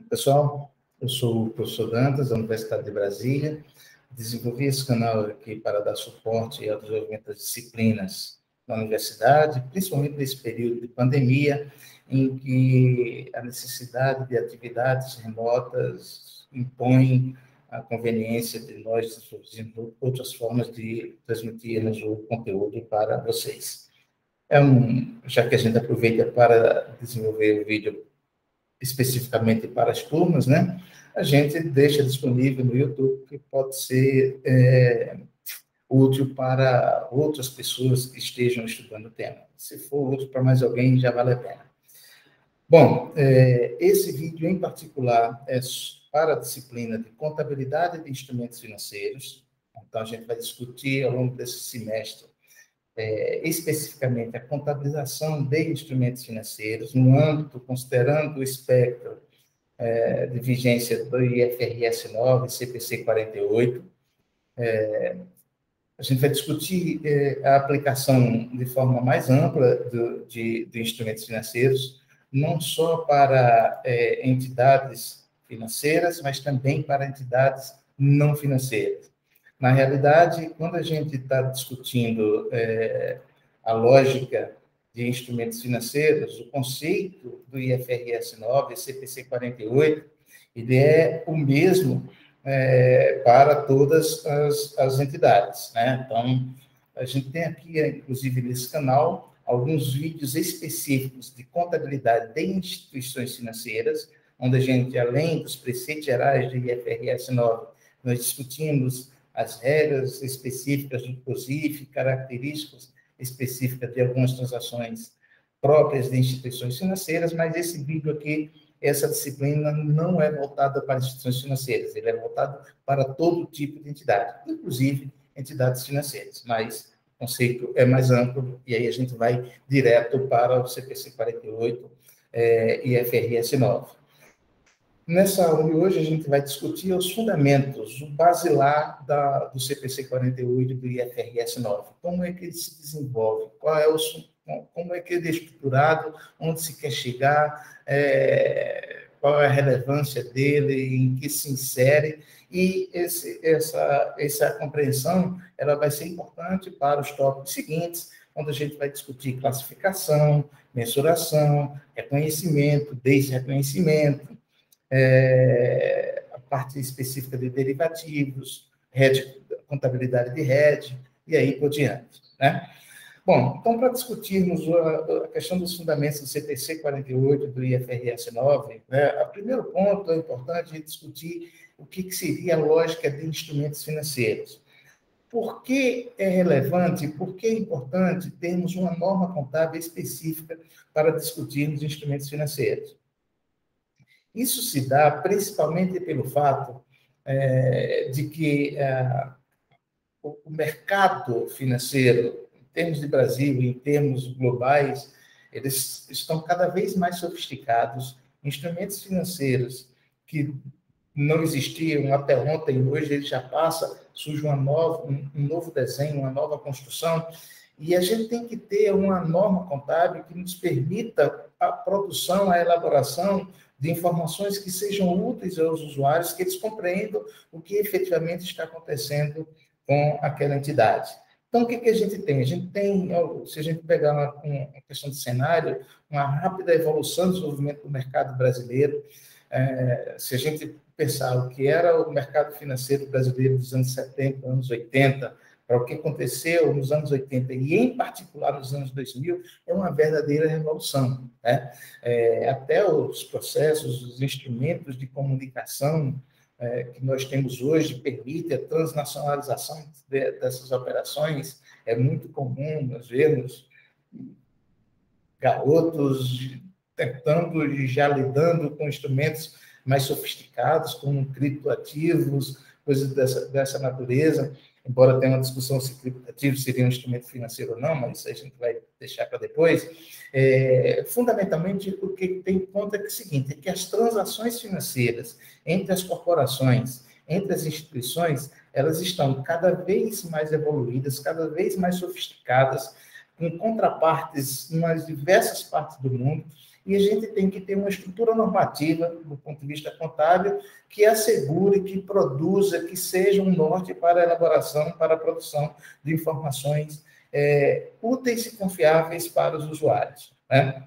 Pessoal, eu sou o professor Dantas, da Universidade de Brasília. Desenvolvi esse canal aqui para dar suporte ao desenvolvimento das disciplinas na universidade, principalmente nesse período de pandemia, em que a necessidade de atividades remotas impõe a conveniência de nós desenvolvermos outras formas de transmitirmos o conteúdo para vocês. Já que a gente aproveita para desenvolver o vídeo especificamente para as turmas, né? A gente deixa disponível no YouTube, que pode ser útil para outras pessoas que estejam estudando o tema. Se for útil para mais alguém, já vale a pena. Bom, esse vídeo em particular é para a disciplina de Contabilidade de Instrumentos Financeiros. Então, a gente vai discutir ao longo desse semestre especificamente a contabilização de instrumentos financeiros, no âmbito, considerando o espectro de vigência do IFRS 9 e CPC 48. A gente vai discutir a aplicação de forma mais ampla de instrumentos financeiros, não só para entidades financeiras, mas também para entidades não financeiras. Na realidade, quando a gente está discutindo a lógica de instrumentos financeiros, o conceito do IFRS 9 e CPC 48, ele é o mesmo para todas as entidades, né? Então, a gente tem aqui, inclusive nesse canal, alguns vídeos específicos de contabilidade de instituições financeiras, onde a gente, além dos preceitos gerais do IFRS 9, nós discutimos as regras específicas do COSIF, características específicas de algumas transações próprias de instituições financeiras, mas esse vídeo aqui, essa disciplina não é voltada para instituições financeiras, ele é voltado para todo tipo de entidade, inclusive entidades financeiras, mas o conceito é mais amplo, e aí a gente vai direto para o CPC 48 e IFRS 9. Nessa aula de hoje, a gente vai discutir os fundamentos, o basilar do CPC 48 e do IFRS 9. Como é que ele se desenvolve? Como é que ele é estruturado? Onde se quer chegar? Qual é a relevância dele? Em que se insere? E essa compreensão ela vai ser importante para os tópicos seguintes, onde a gente vai discutir classificação, mensuração, reconhecimento, desreconhecimento, a parte específica de derivativos, contabilidade de hedge, e aí por diante, né? Bom, então, para discutirmos a questão dos fundamentos do CPC 48 e do IFRS 9, né, o primeiro ponto é importante a gente discutir o que seria a lógica de instrumentos financeiros. Por que é relevante, por que é importante termos uma norma contábil específica para discutirmos instrumentos financeiros? Isso se dá principalmente pelo fato de que o mercado financeiro, em termos de Brasil e em termos globais, eles estão cada vez mais sofisticados. Instrumentos financeiros que não existiam até ontem, hoje ele já passa, surge um novo desenho, uma nova construção, e a gente tem que ter uma norma contábil que nos permita a produção, a elaboração de informações que sejam úteis aos usuários, que eles compreendam o que efetivamente está acontecendo com aquela entidade. Então, o que a gente tem? A gente tem, se a gente pegar uma questão de cenário, uma rápida evolução do desenvolvimento do mercado brasileiro. Se a gente pensar o que era o mercado financeiro brasileiro dos anos 70, anos 80, para o que aconteceu nos anos 80 e, em particular, nos anos 2000, é uma verdadeira revolução, né? Até os processos, os instrumentos de comunicação que nós temos hoje permitem a transnacionalização dessas operações. É muito comum nós vermos garotos tentando e já lidando com instrumentos mais sofisticados, como criptoativos, coisas dessa natureza. Embora tenha uma discussão se criptativo seria um instrumento financeiro ou não, mas isso a gente vai deixar para depois. Fundamentalmente, o que tem em conta é o seguinte, é que as transações financeiras entre as corporações, entre as instituições, elas estão cada vez mais evoluídas, cada vez mais sofisticadas, com contrapartes nas diversas partes do mundo, e a gente tem que ter uma estrutura normativa, do ponto de vista contábil, que assegure, que produza, que seja um norte para a elaboração, para a produção de informações úteis e confiáveis para os usuários, né?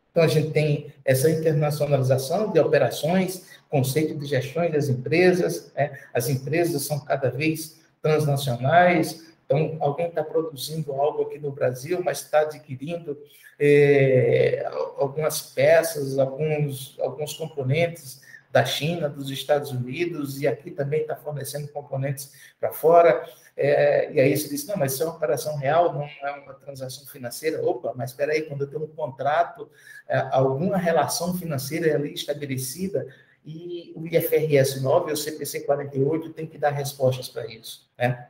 Então, a gente tem essa internacionalização de operações, conceito de gestão das empresas, né? As empresas são cada vez transnacionais, então, alguém está produzindo algo aqui no Brasil, mas está adquirindo algumas peças, alguns componentes da China, dos Estados Unidos, e aqui também está fornecendo componentes para fora. E aí você diz, não, mas isso é uma operação real, não é uma transação financeira. Opa, mas espera aí, quando eu tenho um contrato, alguma relação financeira ali estabelecida, e o IFRS 9 ou o CPC 48 tem que dar respostas para isso, né?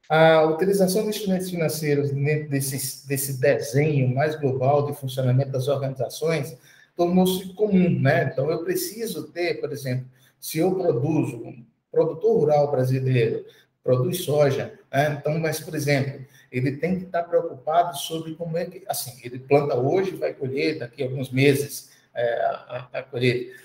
A utilização de instrumentos financeiros dentro desse desenho mais global de funcionamento das organizações tornou-se comum, né? Então, eu preciso ter, por exemplo, se eu produzo, um produtor rural brasileiro produz soja, né? Então, mas, por exemplo, ele tem que estar preocupado sobre como é que, assim, ele planta hoje, vai colher daqui a alguns meses a colher.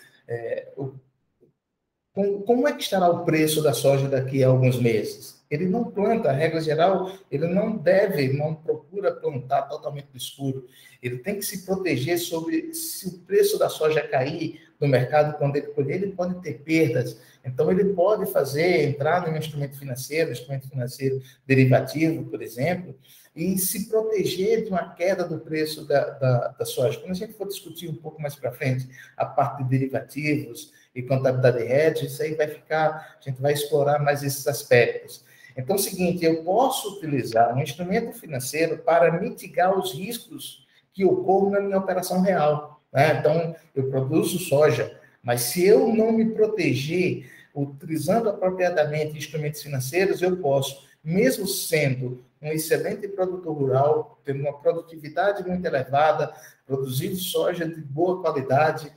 Como é que estará o preço da soja daqui a alguns meses? Ele não planta, a regra geral, ele não procura plantar totalmente no escuro. Ele tem que se proteger sobre se o preço da soja cair no mercado quando ele colher, ele pode ter perdas. Então, ele pode entrar num instrumento financeiro derivativo, por exemplo, e se proteger de uma queda do preço da soja. Quando a gente for discutir um pouco mais para frente a parte de derivativos e contabilidade hedge, isso aí a gente vai explorar mais esses aspectos. Então, é o seguinte, eu posso utilizar um instrumento financeiro para mitigar os riscos que ocorram na minha operação real, né? Então, eu produzo soja, mas se eu não me proteger utilizando apropriadamente instrumentos financeiros, eu posso, mesmo sendo um excelente produtor rural, tendo uma produtividade muito elevada, produzindo soja de boa qualidade,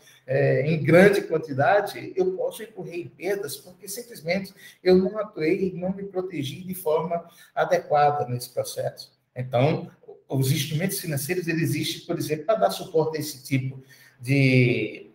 em grande quantidade, eu posso incorrer em perdas porque simplesmente eu não atuei e não me protegi de forma adequada nesse processo. Então, os instrumentos financeiros, eles existem, por exemplo, para dar suporte a esse tipo de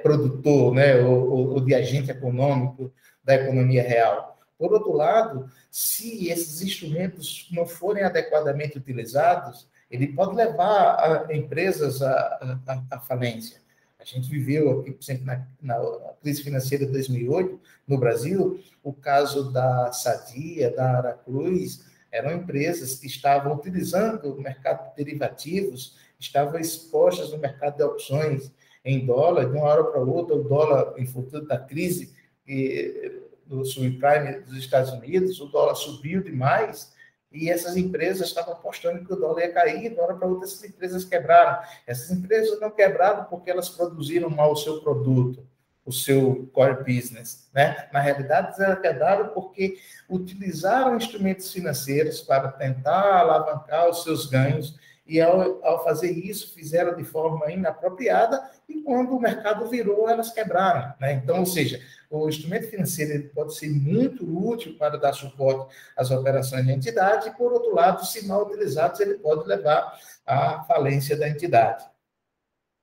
produtor, né, ou de agente econômico da economia real. Por outro lado, se esses instrumentos não forem adequadamente utilizados, ele pode levar empresas à falência. A gente viveu aqui, por exemplo, na crise financeira de 2008, no Brasil, o caso da Sadia, da Aracruz, eram empresas que estavam utilizando o mercado de derivativos, estavam expostas no mercado de opções em dólar, de uma hora para outra, o dólar, em função da crise do subprime dos Estados Unidos, o dólar subiu demais, e essas empresas estavam apostando que o dólar ia cair, de uma hora para outra essas empresas quebraram. Essas empresas não quebraram porque elas produziram mal o seu produto, o seu core business, né? Na realidade, elas quebraram porque utilizaram instrumentos financeiros para tentar alavancar os seus ganhos, e ao fazer isso, fizeram de forma inapropriada, e quando o mercado virou, elas quebraram, né? Então, ou seja, o instrumento financeiro ele pode ser muito útil para dar suporte às operações da entidade, e, por outro lado, se mal utilizados, ele pode levar à falência da entidade.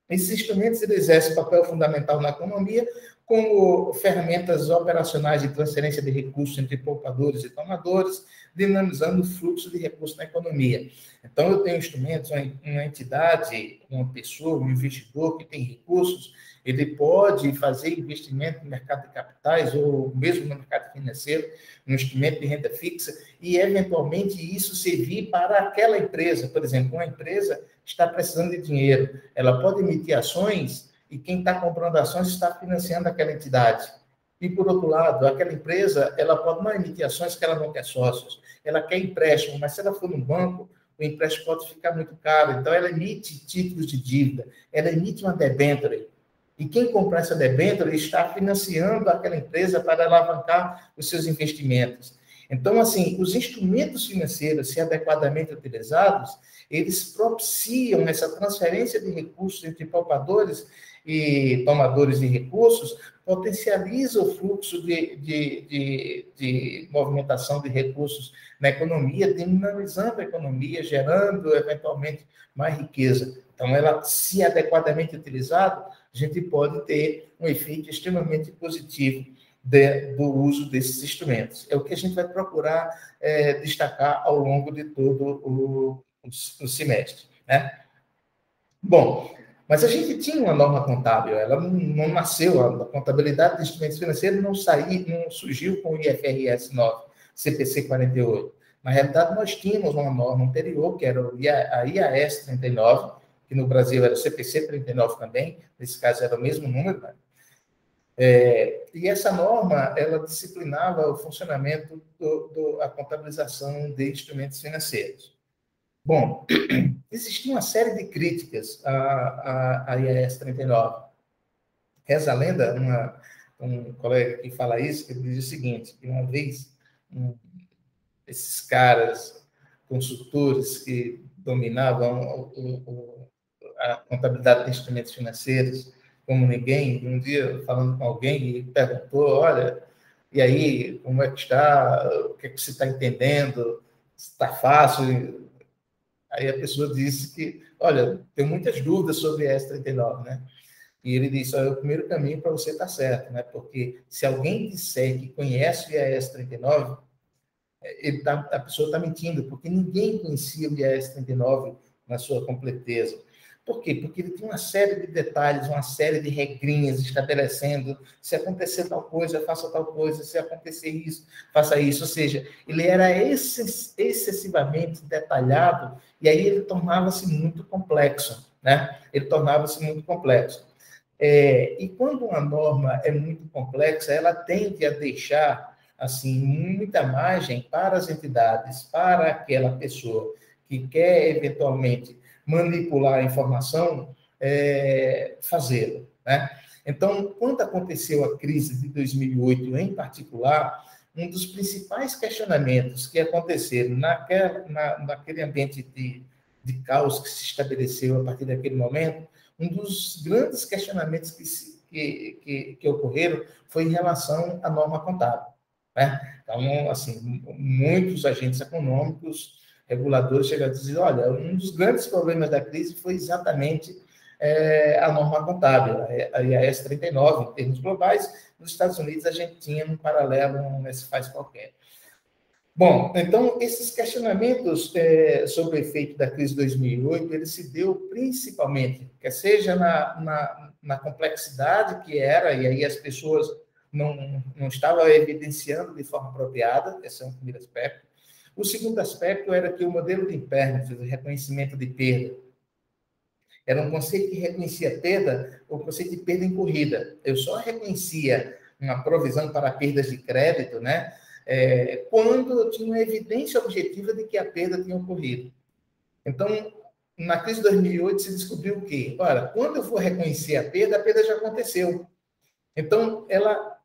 Esses instrumentos eles exercem papel fundamental na economia como ferramentas operacionais de transferência de recursos entre poupadores e tomadores, dinamizando o fluxo de recursos na economia. Então, eu tenho instrumentos, uma entidade, uma pessoa, um investidor que tem recursos, ele pode fazer investimento no mercado de capitais ou mesmo no mercado financeiro, no instrumento de renda fixa, e, eventualmente, isso servir para aquela empresa. Por exemplo, uma empresa está precisando de dinheiro, ela pode emitir ações e quem está comprando ações está financiando aquela entidade. E, por outro lado, aquela empresa, ela pode não emitir ações que ela não quer sócios, ela quer empréstimo, mas se ela for no banco, o empréstimo pode ficar muito caro, então ela emite títulos de dívida, ela emite uma debênture, e quem comprar essa debênture está financiando aquela empresa para alavancar os seus investimentos. Então, assim, os instrumentos financeiros, se adequadamente utilizados, eles propiciam essa transferência de recursos entre poupadores e tomadores de recursos, potencializa o fluxo de movimentação de recursos na economia, dinamizando a economia, gerando, eventualmente, mais riqueza. Então, ela, se adequadamente utilizado, a gente pode ter um efeito extremamente positivo do uso desses instrumentos. É o que a gente vai procurar destacar ao longo de todo o semestre, né? Bom, mas a gente tinha uma norma contábil, ela não nasceu, a contabilidade de instrumentos financeiros não surgiu com o IFRS 9, CPC 48. Na realidade, nós tínhamos uma norma anterior, que era a IAS 39, que no Brasil era o CPC 39 também, nesse caso era o mesmo número, né? E essa norma, ela disciplinava o funcionamento da contabilização de instrumentos financeiros. Bom, existia uma série de críticas à IAS 39. Reza a lenda, um colega que fala isso, que diz o seguinte, que uma vez esses caras, consultores que dominavam a contabilidade de instrumentos financeiros como ninguém, um dia falando com alguém e perguntou, olha, e aí, como é que está? O que é que você está entendendo? Está fácil? Aí a pessoa disse que, olha, tenho muitas dúvidas sobre a S39, né? E ele disse, olha, o primeiro caminho para você estar certo, né? Porque se alguém disser que conhece o IAS 39, a pessoa está mentindo, porque ninguém conhecia o IAS 39 na sua completeza. Por quê? Porque ele tem uma série de detalhes, uma série de regrinhas estabelecendo se acontecer tal coisa, faça tal coisa, se acontecer isso, faça isso. Ou seja, ele era excessivamente detalhado e aí ele tornava-se muito complexo, né? Ele tornava-se muito complexo. E quando uma norma é muito complexa, ela tende a deixar assim muita margem para as entidades, para aquela pessoa que quer eventualmente manipular a informação, fazê-lo, né? Então, quando aconteceu a crise de 2008, em particular, um dos principais questionamentos que aconteceram naquele ambiente de caos que se estabeleceu a partir daquele momento, um dos grandes questionamentos que ocorreram foi em relação à norma contábil, né? Então, assim, muitos agentes econômicos, reguladores chegaram a dizer, olha, um dos grandes problemas da crise foi exatamente a norma contábil, a IAS 39, em termos globais. Nos Estados Unidos, a gente tinha um paralelo, um SFAS qualquer. Bom, então, esses questionamentos sobre o efeito da crise de 2008, ele se deu principalmente, quer seja na complexidade que era, e aí as pessoas não estavam evidenciando de forma apropriada, esse é um primeiro aspecto. O segundo aspecto era que o modelo de impairment, de reconhecimento de perda, era um conceito que reconhecia perda, o conceito de perda incorrida. Eu só reconhecia uma provisão para perdas de crédito, né? Quando eu tinha uma evidência objetiva de que a perda tinha ocorrido. Então, na crise de 2008, se descobriu o quê? Ora, quando eu for reconhecer a perda já aconteceu. Então,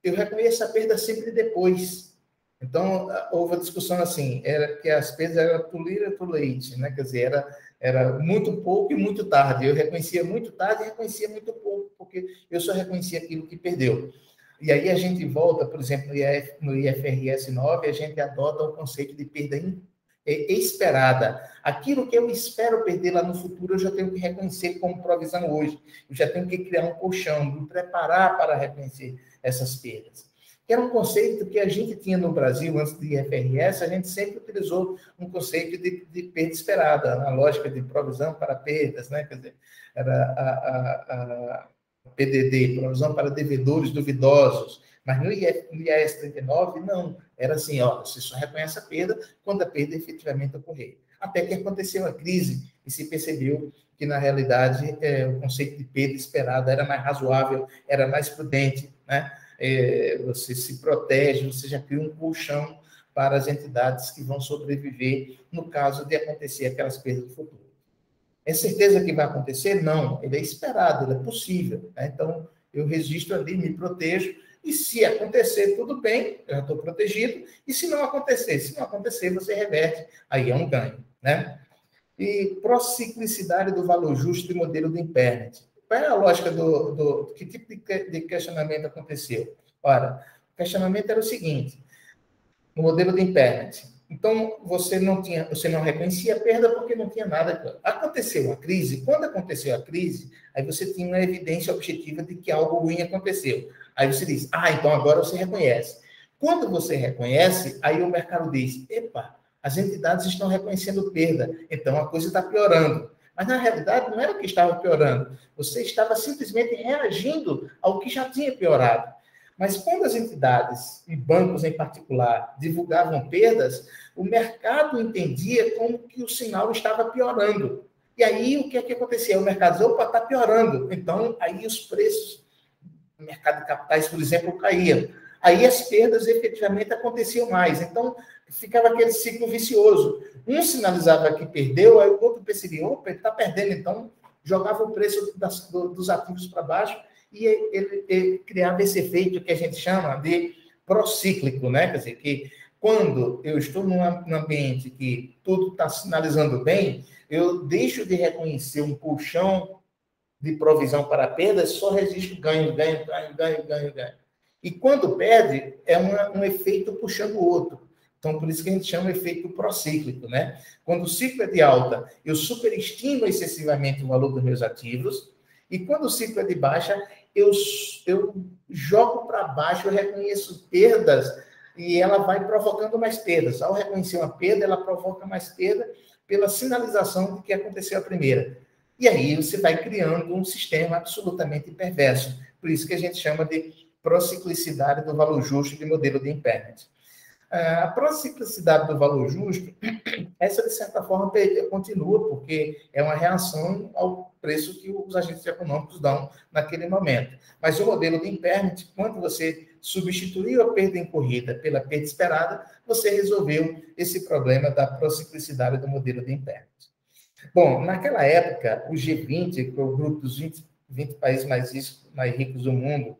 eu reconheço a perda sempre depois. Então, houve a discussão assim, era que as perdas eram too little, too late, né? Quer dizer, era muito pouco e muito tarde. Eu reconhecia muito tarde e reconhecia muito pouco, porque eu só reconhecia aquilo que perdeu. E aí a gente volta, por exemplo, no IFRS 9, a gente adota o conceito de perda esperada. Aquilo que eu espero perder lá no futuro, eu já tenho que reconhecer como provisão hoje. Eu já tenho que criar um colchão, me preparar para reconhecer essas perdas. Que era um conceito que a gente tinha no Brasil, antes do IFRS, a gente sempre utilizou um conceito de perda esperada, na lógica de provisão para perdas, né? Quer dizer, era a PDD, provisão para devedores duvidosos, mas no IAS 39, não. Era assim, ó, você só reconhece a perda quando a perda efetivamente ocorrer. Até que aconteceu a crise e se percebeu que, na realidade, o conceito de perda esperada era mais razoável, era mais prudente, né? Você se protege, você já cria um colchão para as entidades que vão sobreviver no caso de acontecer aquelas perdas do futuro. É certeza que vai acontecer? Não, ele é esperado, ele é possível, né? Então, eu registro ali, me protejo, e se acontecer, tudo bem, eu já estou protegido, e se não acontecer, você reverte, aí é um ganho, né? E prociclicidade do valor justo do modelo de impairment. Qual é a lógica que tipo de questionamento aconteceu? Ora, o questionamento era o seguinte, no modelo de impairment, Então, você não reconhecia a perda porque não tinha nada. Aconteceu a crise, quando aconteceu a crise, aí você tinha uma evidência objetiva de que algo ruim aconteceu. Aí você diz, então agora você reconhece. Quando você reconhece, aí o mercado diz, epa, as entidades estão reconhecendo perda, então a coisa está piorando. Mas, na realidade, não era o que estava piorando. Você estava simplesmente reagindo ao que já tinha piorado. Mas quando as entidades, e bancos em particular, divulgavam perdas, o mercado entendia como que o sinal estava piorando. E aí, o que é que acontecia? O mercado dizia, opa, está piorando. Então, aí os preços do mercado de capitais, por exemplo, caíam. Aí as perdas efetivamente aconteciam mais. Então, ficava aquele ciclo vicioso. Um sinalizava que perdeu, aí o outro percebia, opa, ele está perdendo, então jogava o preço dos ativos para baixo e ele criava esse efeito que a gente chama de procíclico, né? Quer dizer, que quando eu estou num ambiente que tudo está sinalizando bem, eu deixo de reconhecer um colchão de provisão para perdas, só registro ganho. E quando perde, é um efeito puxando o outro. Então, por isso que a gente chama de efeito procíclico, né? Quando o ciclo é de alta, eu superestimo excessivamente o valor dos meus ativos, e quando o ciclo é de baixa, eu jogo para baixo, eu reconheço perdas, e ela vai provocando mais perdas. Ao reconhecer uma perda, ela provoca mais perda pela sinalização de que aconteceu a primeira. E aí você vai criando um sistema absolutamente perverso. Por isso que a gente chama de prociclicidade do valor justo de modelo de impairment. A prociclicidade do valor justo, essa, de certa forma, continua, porque é uma reação ao preço que os agentes econômicos dão naquele momento. Mas o modelo de impairment, quando você substituiu a perda incorrida pela perda esperada, você resolveu esse problema da prociclicidade do modelo de impairment. Bom, naquela época, o G20, que é o grupo dos 20 países mais ricos do mundo,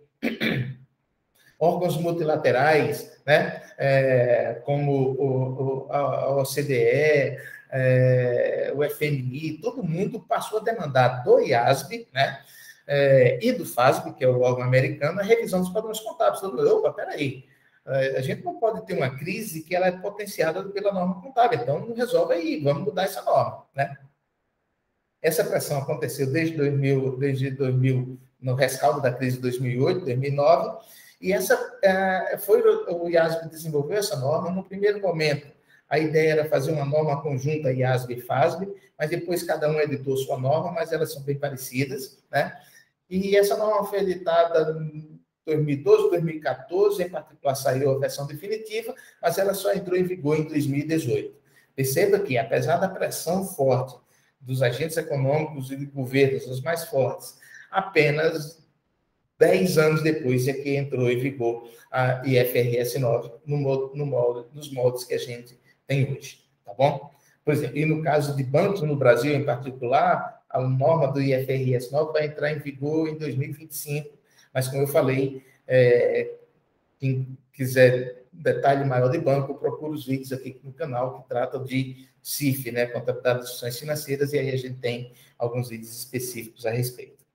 órgãos multilaterais, né, como a OCDE, o FMI, todo mundo passou a demandar do IASB, né, e do FASB, que é o órgão americano, a revisão dos padrões contábeis. Opa, peraí, a gente não pode ter uma crise que ela é potenciada pela norma contábil, então resolve aí, vamos mudar essa norma, né? Essa pressão aconteceu desde 2000, no rescaldo da crise de 2008, 2009, e o IASB desenvolveu essa norma. No primeiro momento, a ideia era fazer uma norma conjunta IASB e FASB, mas depois cada um editou sua norma, mas elas são bem parecidas, né? E essa norma foi editada em 2012, 2014, em particular saiu a versão definitiva, mas ela só entrou em vigor em 2018. Perceba que, apesar da pressão forte dos agentes econômicos e de governos, os mais fortes, apenas 10 anos depois é que entrou em vigor a IFRS 9 nos moldes que a gente tem hoje, tá bom? Por exemplo, e no caso de bancos no Brasil em particular, a norma do IFRS 9 vai entrar em vigor em 2025, mas como eu falei, quem quiser detalhe maior de banco, procura os vídeos aqui no canal que tratam de CIF, né, Contabilidade de Instituições Financeiras, e aí a gente tem alguns vídeos específicos a respeito.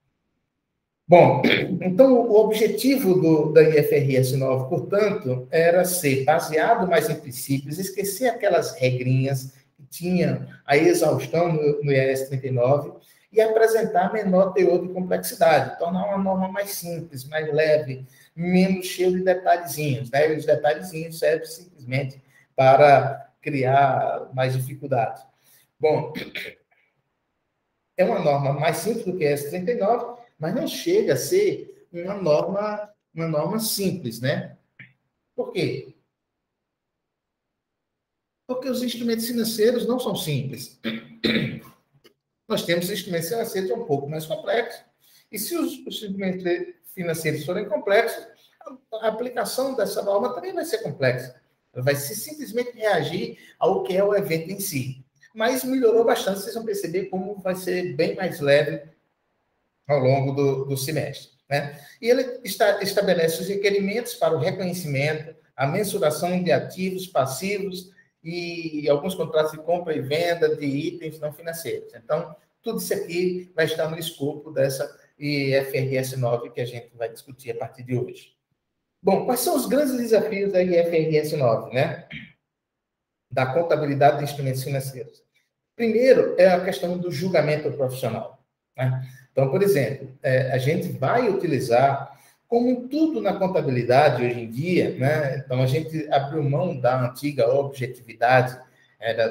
Bom, então o objetivo da IFRS 9, portanto, era ser baseado mais em princípios, esquecer aquelas regrinhas que tinham a exaustão no IAS 39 e apresentar menor teor de complexidade, tornar uma norma mais simples, mais leve, menos cheio de detalhezinhos, né? E os detalhezinhos servem simplesmente para criar mais dificuldade. Bom, é uma norma mais simples do que a S39, mas não chega a ser uma norma simples, né? Por quê? Porque os instrumentos financeiros não são simples. Nós temos instrumentos financeiros um pouco mais complexos. E se os instrumentos financeiros forem complexos, a aplicação dessa norma também vai ser complexa. Ela vai ser simplesmente reagir ao que é o evento em si. Mas melhorou bastante, vocês vão perceber como vai ser bem mais leve ao longo do semestre, né? E ele estabelece os requerimentos para o reconhecimento, a mensuração de ativos, passivos e alguns contratos de compra e venda de itens não financeiros. Então, tudo isso aqui vai estar no escopo dessa IFRS 9 que a gente vai discutir a partir de hoje. Bom, quais são os grandes desafios da IFRS 9, né? da contabilidade de instrumentos financeiros. Primeiro, é a questão do julgamento profissional, né? Então, por exemplo, a gente vai utilizar, como tudo na contabilidade hoje em dia, né? Então, a gente abriu mão da antiga objetividade,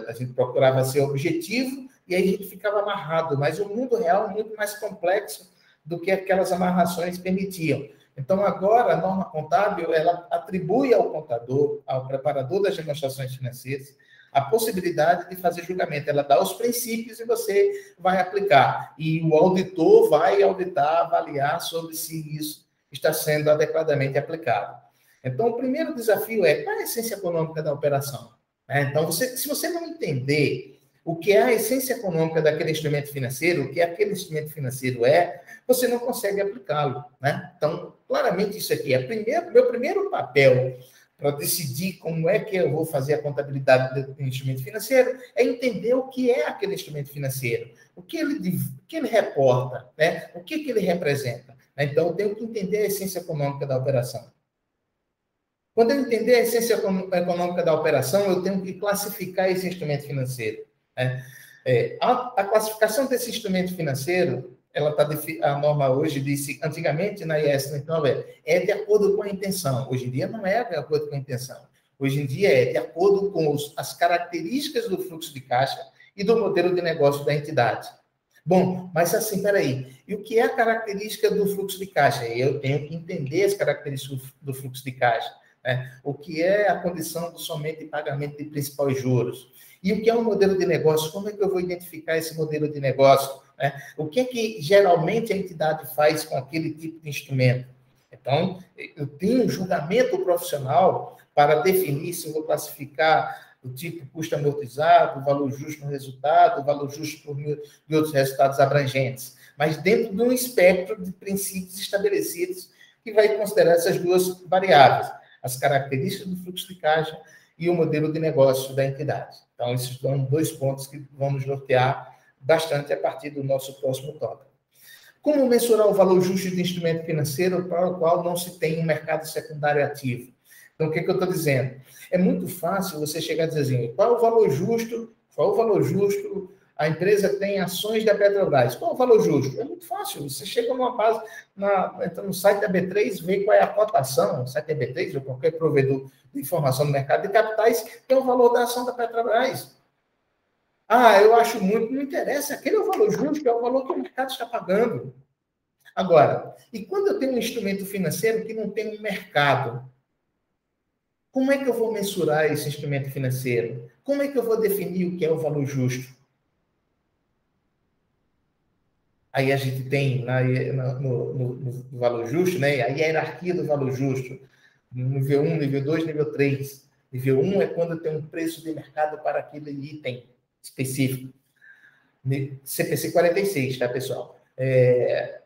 a gente procurava ser objetivo e aí a gente ficava amarrado, mas o mundo real é muito mais complexo do que aquelas amarrações permitiam. Então, agora, a norma contábil, ela atribui ao contador, ao preparador das demonstrações financeiras, a possibilidade de fazer julgamento. Ela dá os princípios e você vai aplicar. E o auditor vai auditar, avaliar sobre se isso está sendo adequadamente aplicado. Então, o primeiro desafio é qual é a essência econômica da operação? Então, se você não entender o que é a essência econômica daquele instrumento financeiro, o que aquele instrumento financeiro você não consegue aplicá-lo, né? Então, claramente isso aqui é meu primeiro papel para decidir como é que eu vou fazer a contabilidade do instrumento financeiro, é entender o que é aquele instrumento financeiro, o que ele reporta, né? O que ele representa. Então, eu tenho que entender a essência econômica da operação. Quando eu entender a essência econômica da operação, eu tenho que classificar esse instrumento financeiro, né? A classificação desse instrumento financeiro, a norma hoje disse, antigamente na IS 99, é de acordo com a intenção. Hoje em dia não é de acordo com a intenção. Hoje em dia é de acordo com as características do fluxo de caixa e do modelo de negócio da entidade. Bom, mas assim, peraí, e o que é a característica do fluxo de caixa? Eu tenho que entender as características do fluxo de caixa, né? O que é a condição do somente pagamento de principal e juros? E o que é um modelo de negócio? Como é que eu vou identificar esse modelo de negócio, né? O que é que geralmente a entidade faz com aquele tipo de instrumento? Então, eu tenho um julgamento profissional para definir se eu vou classificar o tipo custo amortizado, o valor justo no resultado, o valor justo de outros resultados abrangentes, mas dentro de um espectro de princípios estabelecidos que vai considerar essas duas variáveis, as características do fluxo de caixa e o modelo de negócio da entidade. Então, esses são 2 pontos que vão nos nortear bastante a partir do nosso próximo tópico. Como mensurar o valor justo de instrumento financeiro para o qual não se tem um mercado secundário ativo? Então, o que eu estou dizendo? É muito fácil você chegar a dizer assim, qual é o valor justo? Qual é o valor justo? A empresa tem ações da Petrobras. Qual é o valor justo? É muito fácil. Você chega numa base, entra no site da B3, vê qual é a cotação, o site da B3 ou qualquer provedor de informação no mercado de capitais, tem o valor da ação da Petrobras. Ah, eu acho muito, não interessa. Aquele é o valor justo, é o valor que o mercado está pagando. Agora, e quando eu tenho um instrumento financeiro que não tem um mercado? Como é que eu vou mensurar esse instrumento financeiro? Como é que eu vou definir o que é o valor justo? Aí a gente tem no valor justo, né? A hierarquia do valor justo. Nível 1, nível 2, nível 3. Nível 1 é quando tem um preço de mercado para aquele item específico. CPC 46, tá, pessoal?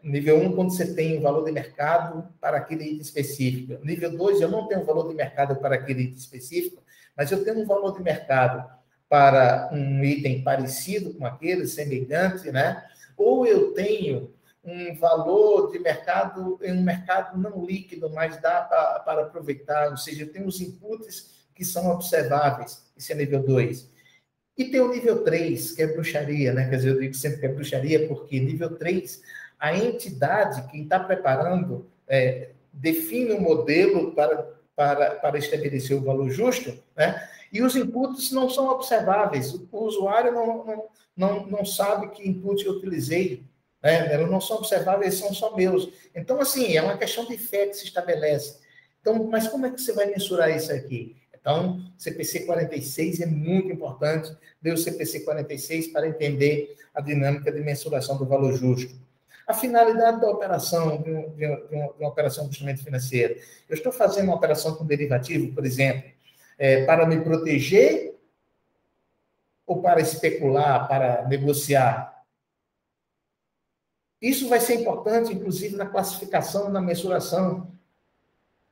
Nível 1, quando você tem o valor de mercado para aquele item específico. Nível 2, eu não tenho um valor de mercado para aquele item específico, mas eu tenho um valor de mercado para um item parecido com aquele, semelhante, né? Ou eu tenho um valor de mercado em um mercado não líquido, mas dá para aproveitar, ou seja, eu tenho os inputs que são observáveis, esse é nível 2. E tem o nível 3, que é bruxaria, né? Quer dizer, eu digo sempre que é bruxaria, porque nível 3, a entidade, quem está preparando, define um modelo para estabelecer o valor justo, né? E os inputs não são observáveis. O usuário não sabe que input eu utilizei, né? Eles não são observáveis, são só meus. Então, assim, é uma questão de fé que se estabelece. Então, mas como é que você vai mensurar isso aqui? Então, CPC 46 é muito importante, ler o CPC 46 para entender a dinâmica de mensuração do valor justo. A finalidade da operação, de uma operação de instrumento financeiro. Eu estou fazendo uma operação com derivativo, por exemplo, para me proteger ou para especular, para negociar? Isso vai ser importante, inclusive, na classificação, na mensuração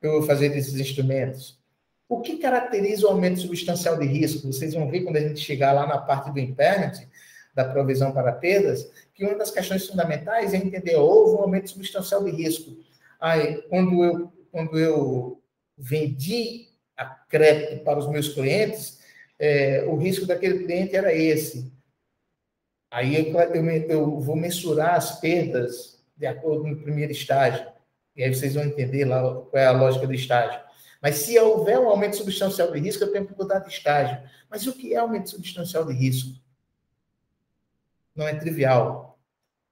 que eu vou fazer desses instrumentos. O que caracteriza o aumento substancial de risco? Vocês vão ver quando a gente chegar lá na parte do impairment, da provisão para perdas, que uma das questões fundamentais é entender, houve um aumento substancial de risco. Aí, quando eu vendi a crédito para os meus clientes, o risco daquele cliente era esse. Aí eu vou mensurar as perdas de acordo com o primeiro estágio. E aí vocês vão entender lá qual é a lógica do estágio. Mas se houver um aumento substancial de risco, eu tenho que mudar de estágio. Mas o que é aumento substancial de risco? Não é trivial.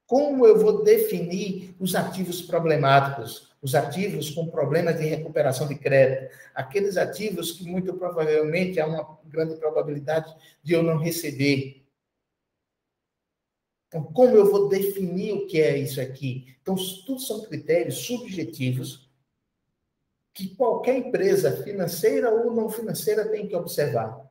Como eu vou definir os ativos problemáticos, os ativos com problemas de recuperação de crédito, aqueles ativos que muito provavelmente há uma grande probabilidade de eu não receber? Então, como eu vou definir o que é isso aqui? Então, tudo são critérios subjetivos que qualquer empresa financeira ou não financeira tem que observar.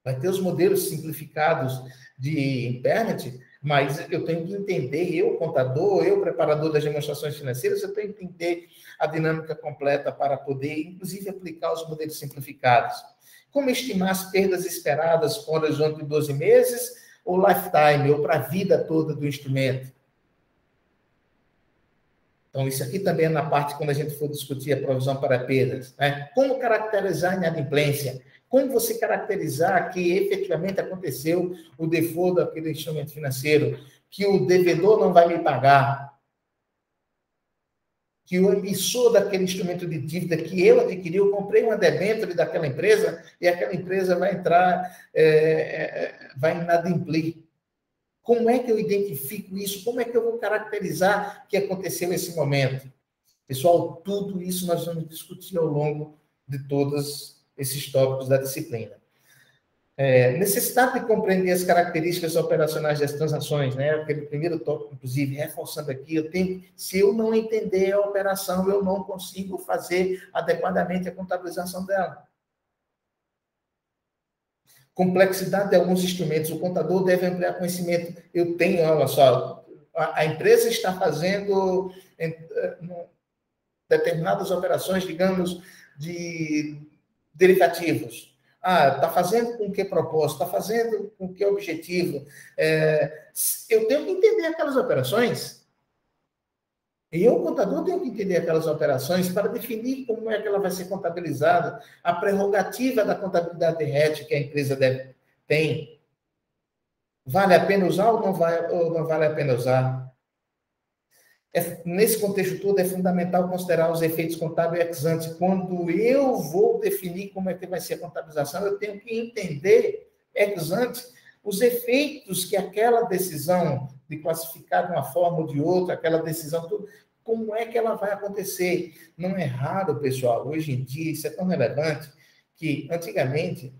Vai ter os modelos simplificados de impairment, mas eu tenho que entender, eu, contador, eu, preparador das demonstrações financeiras, eu tenho que entender a dinâmica completa para poder, inclusive, aplicar os modelos simplificados. Como estimar as perdas esperadas com horizonte de 12 meses, ou lifetime, ou para a vida toda do instrumento? Então, isso aqui também é na parte quando a gente for discutir a provisão para perdas, né? Como caracterizar a inadimplência? Como você caracterizar que efetivamente aconteceu o default daquele instrumento financeiro, que o devedor não vai me pagar, que o emissor daquele instrumento de dívida que eu adquiri, eu comprei uma debênture daquela empresa e aquela empresa vai entrar, vai inadimplir. Como é que eu identifico isso? Como é que eu vou caracterizar que aconteceu esse momento? Pessoal, tudo isso nós vamos discutir ao longo de todos esses tópicos da disciplina. Necessidade de compreender as características operacionais das transações, né? Aquele primeiro tópico, inclusive, reforçando aqui, se eu não entender a operação, eu não consigo fazer adequadamente a contabilização dela. Complexidade de alguns instrumentos. O contador deve ampliar conhecimento. Eu tenho, olha só, a empresa está fazendo determinadas operações, digamos, de derivativos. Está fazendo com que propósito? Está fazendo com que objetivo? Eu tenho que entender aquelas operações. Eu, contador, tenho que entender aquelas operações para definir como é que ela vai ser contabilizada, a prerrogativa da contabilidade de RET que a empresa tem. Vale a pena usar ou não vale a pena usar? Nesse contexto todo, é fundamental considerar os efeitos contábeis ex ante. Quando eu vou definir como é que vai ser a contabilização, eu tenho que entender ex ante os efeitos que aquela decisão de classificar de uma forma ou de outra, aquela decisão, tudo, como é que ela vai acontecer. Não é raro, pessoal, hoje em dia, isso é tão relevante, que antigamente,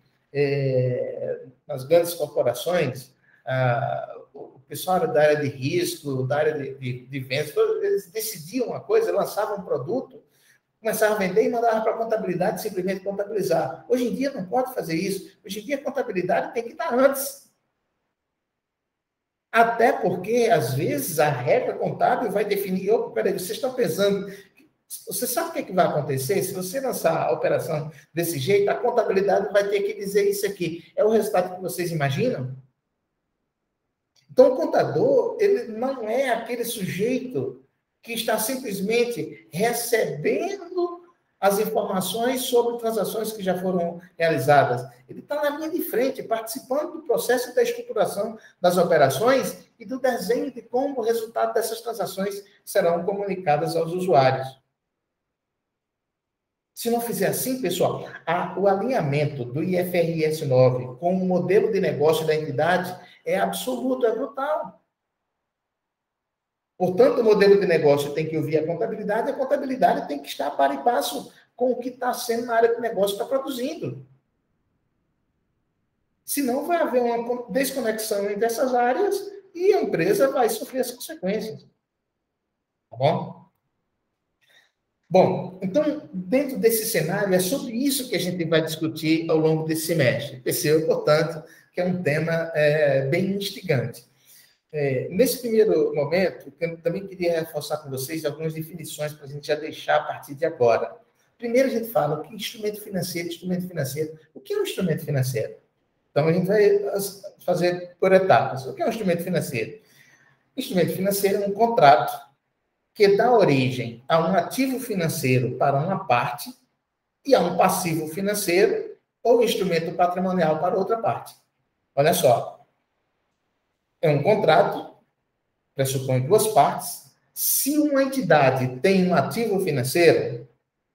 nas grandes corporações, o pessoal da área de risco, da área de vendas, eles decidiam uma coisa, lançavam um produto, começavam a vender e mandavam para a contabilidade simplesmente contabilizar. Hoje em dia não pode fazer isso. Hoje em dia a contabilidade tem que estar antes. Até porque, às vezes, a regra contábil vai definir, peraí, vocês estão pensando, você sabe o que vai acontecer? Se você lançar a operação desse jeito, a contabilidade vai ter que dizer isso aqui. É o resultado que vocês imaginam? Então, o contador, ele não é aquele sujeito que está simplesmente recebendo as informações sobre transações que já foram realizadas. Ele está na linha de frente, participando do processo da estruturação das operações e do desenho de como o resultado dessas transações serão comunicadas aos usuários. Se não fizer assim, pessoal, o alinhamento do IFRS 9 com o modelo de negócio da entidade é absoluto, é brutal. Portanto, o modelo de negócio tem que ouvir a contabilidade tem que estar para e passo com o que está sendo na área que o negócio está produzindo. Senão vai haver uma desconexão entre essas áreas e a empresa vai sofrer as consequências. Tá bom? Bom, então, dentro desse cenário, é sobre isso que a gente vai discutir ao longo desse semestre. Perceba, portanto, que é um tema bem instigante. Nesse primeiro momento, eu também queria reforçar com vocês algumas definições para a gente já deixar a partir de agora. Primeiro, a gente fala o que é instrumento financeiro. O que é um instrumento financeiro? Então, a gente vai fazer por etapas. O que é um instrumento financeiro? Instrumento financeiro é um contrato que dá origem a um ativo financeiro para uma parte e a um passivo financeiro ou instrumento patrimonial para outra parte. Olha só, é um contrato, pressupõe duas partes. Se uma entidade tem um ativo financeiro,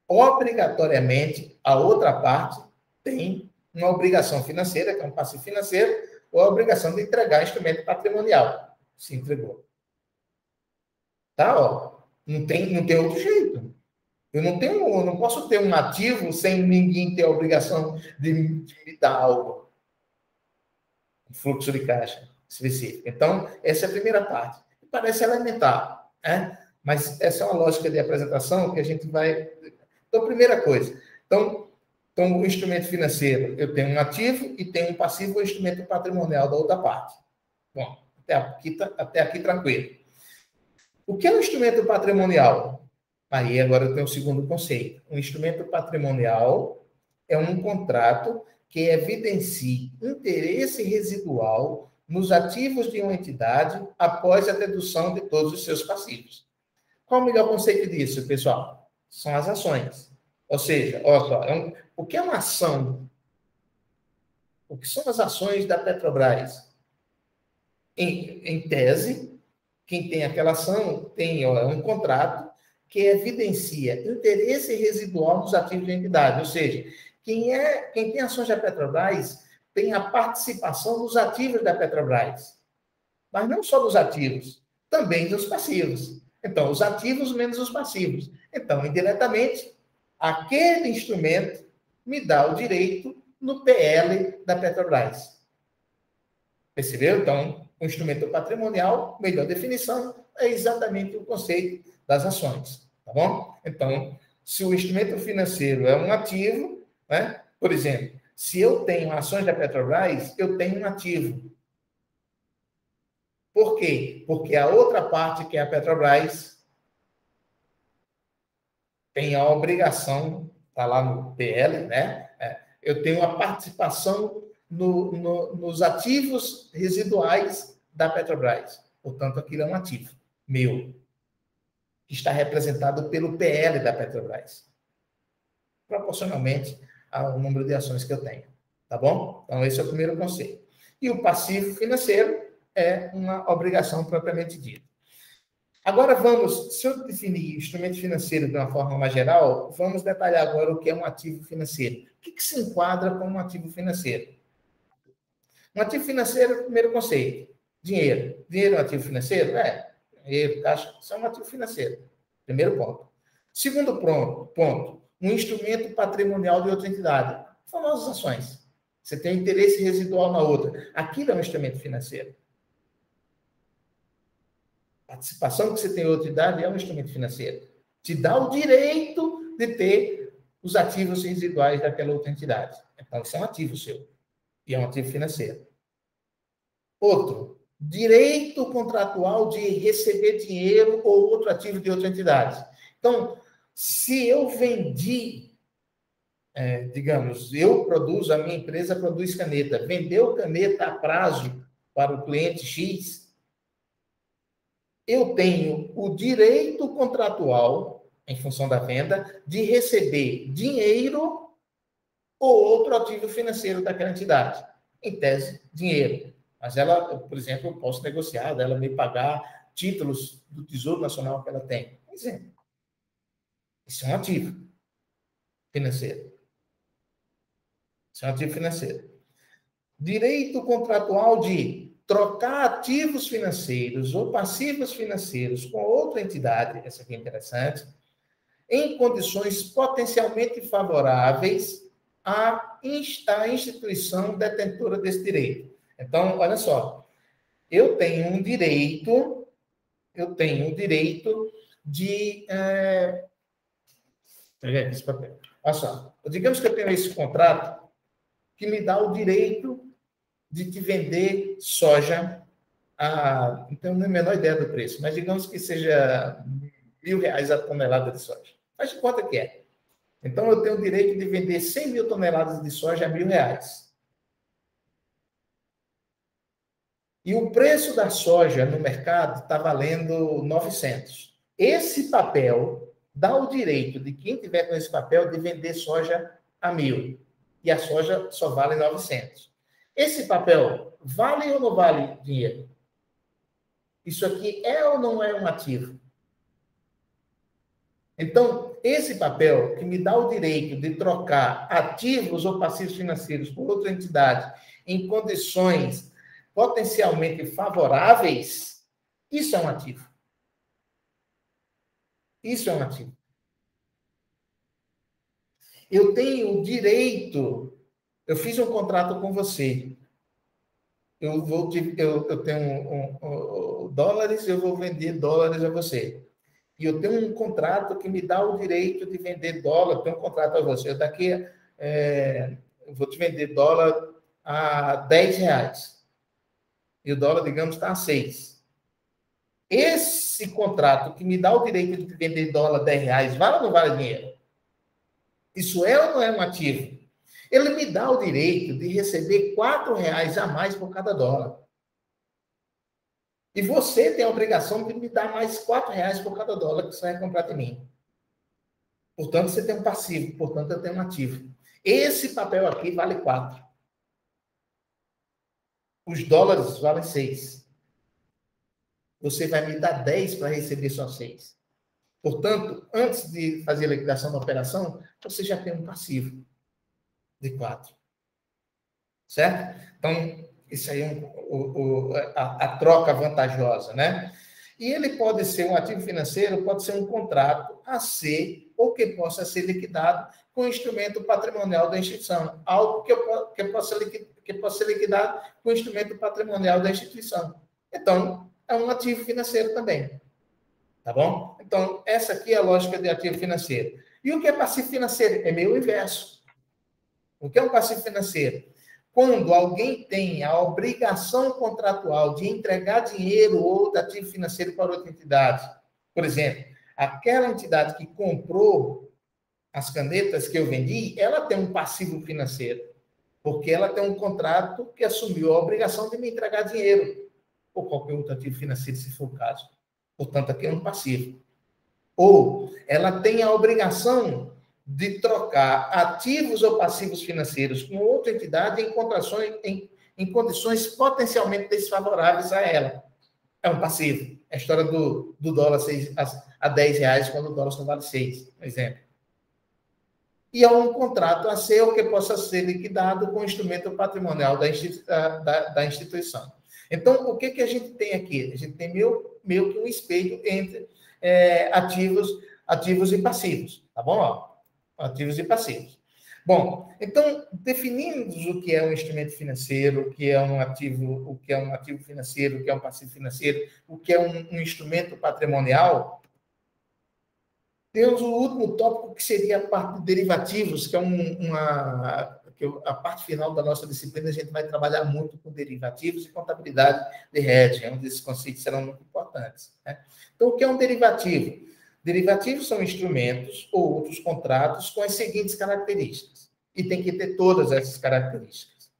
obrigatoriamente a outra parte tem uma obrigação financeira, que é um passivo financeiro, ou a obrigação de entregar instrumento patrimonial. Se entregou. Tá, ó. Não tem outro jeito. Eu não posso ter um ativo sem ninguém ter a obrigação de me dar algo. Um fluxo de caixa específico. Então, essa é a primeira parte. Parece elementar, né? Mas essa é uma lógica de apresentação que a gente vai... Então, primeira coisa. Então, o instrumento financeiro, eu tenho um ativo e tenho um passivo, o instrumento patrimonial da outra parte. Bom, até aqui tranquilo. O que é um instrumento patrimonial? Aí agora eu tenho o segundo conceito. Um instrumento patrimonial é um contrato que evidencia interesse residual nos ativos de uma entidade após a dedução de todos os seus passivos. Qual o melhor conceito disso, pessoal? São as ações. Ou seja, olha só, o que é uma ação? O que são as ações da Petrobras? Em tese, quem tem aquela ação tem um contrato que evidencia interesse residual nos ativos da entidade. Ou seja, quem tem ações da Petrobras tem a participação nos ativos da Petrobras. Mas não só dos ativos, também dos passivos. Então, os ativos menos os passivos. Então, indiretamente, aquele instrumento me dá o direito no PL da Petrobras. Percebeu? Então, o instrumento patrimonial, melhor definição, é exatamente o conceito das ações. Tá bom? Então, se o instrumento financeiro é um ativo, né? Por exemplo, se eu tenho ações da Petrobras, eu tenho um ativo. Por quê? Porque a outra parte, que é a Petrobras, tem a obrigação, está lá no PL, né? Eu tenho a participação nos ativos residuais da Petrobras. Portanto, aquilo é um ativo meu, que está representado pelo PL da Petrobras, proporcionalmente ao número de ações que eu tenho. Tá bom? Então, esse é o primeiro conceito. E o passivo financeiro é uma obrigação propriamente dita. Agora se eu definir instrumento financeiro de uma forma mais geral, vamos detalhar agora o que é um ativo financeiro. O que se enquadra como um ativo financeiro? Um ativo financeiro é o primeiro conceito. Dinheiro. Dinheiro é um ativo financeiro? Dinheiro, caixa, isso é um ativo financeiro. Primeiro ponto. Segundo ponto, um instrumento patrimonial de outra entidade. Famosas ações. Você tem interesse residual na outra. Aquilo é um instrumento financeiro. A participação que você tem em outra entidade é um instrumento financeiro. Te dá o direito de ter os ativos residuais daquela outra entidade. Então, isso é um ativo seu. E é um ativo financeiro. Outro, direito contratual de receber dinheiro ou outro ativo de outra entidade. Então, se eu vendi, digamos, a minha empresa produz caneta, vendeu caneta a prazo para o cliente X, eu tenho o direito contratual, em função da venda, de receber dinheiro ou outro ativo financeiro daquela entidade. Em tese, dinheiro. Mas ela, por exemplo, eu posso negociar, ela me pagar títulos do Tesouro Nacional que ela tem. Por exemplo. Isso é um ativo financeiro. Isso é um ativo financeiro. Direito contratual de trocar ativos financeiros ou passivos financeiros com outra entidade, essa aqui é interessante, em condições potencialmente favoráveis à instituição detentora desse direito. Então, olha só, eu tenho o direito de... esse papel. Olha só, digamos que eu tenho esse contrato que me dá o direito de te vender soja não tenho nem a menor ideia do preço, mas digamos que seja R$1.000 a tonelada de soja. Faz de conta que é. Então, eu tenho o direito de vender 100.000 toneladas de soja a R$1.000. E o preço da soja no mercado está valendo 900. Esse papel dá o direito de quem tiver com esse papel de vender soja a 1.000. e a soja só vale 900. Esse papel vale ou não vale dinheiro? Isso aqui é ou não é um ativo? Então, esse papel que me dá o direito de trocar ativos ou passivos financeiros por outra entidade em condições potencialmente favoráveis, isso é um ativo. Isso é um ativo. Eu tenho o direito, eu fiz um contrato com você, eu tenho dólares, eu vou vender dólares a você. E eu tenho um contrato que me dá o direito de vender dólar, eu tenho um contrato a você, eu vou te vender dólar a R$10. E o dólar, digamos, está a 6. Esse contrato que me dá o direito de vender dólar a R$10, vale ou não vale dinheiro? Isso é ou não é um ativo? Ele me dá o direito de receber R$4 a mais por cada dólar. E você tem a obrigação de me dar mais R$4 por cada dólar que você vai comprar de mim. Portanto, você tem um passivo, portanto, eu tenho um ativo. Esse papel aqui vale 4. Os dólares valem 6. Você vai me dar 10 para receber só 6. Portanto, antes de fazer a liquidação da operação, você já tem um passivo de 4. Certo? Então, isso aí é a troca vantajosa, né? E ele pode ser um ativo financeiro, pode ser um contrato a ser, ou que possa ser liquidado com o instrumento patrimonial da instituição. Algo que possa ser liquidado com o instrumento patrimonial da instituição. Então, é um ativo financeiro também. Tá bom? Então, essa aqui é a lógica de ativo financeiro. E o que é passivo financeiro? É meio inverso. O que é um passivo financeiro? Quando alguém tem a obrigação contratual de entregar dinheiro ou ativo financeiro para outra entidade. Por exemplo, aquela entidade que comprou as canetas que eu vendi, ela tem um passivo financeiro, porque ela tem um contrato que assumiu a obrigação de me entregar dinheiro, ou qualquer outro ativo financeiro, se for o caso. Portanto, aqui é um passivo. Ou ela tem a obrigação de trocar ativos ou passivos financeiros com outra entidade em condições potencialmente desfavoráveis a ela. É um passivo. É a história do dólar a R$10 quando o dólar só vale 6, por exemplo. E é um contrato a ser ou que possa ser liquidado com o instrumento patrimonial da instituição. Então, o que a gente tem aqui? A gente tem meio que um espelho entre ativos e passivos, tá bom? Ó, ativos e passivos. Bom, então, definimos o que é um instrumento financeiro, o que é um ativo financeiro, o que é um passivo financeiro, o que é um instrumento patrimonial. Temos o último tópico, que seria a parte de derivativos, que é a parte final da nossa disciplina. A gente vai trabalhar muito com derivativos e contabilidade de hedging, onde esses conceitos serão muito importantes, né? Então, o que é um derivativo? Derivativos são instrumentos ou outros contratos com as seguintes características. E tem que ter todas essas características.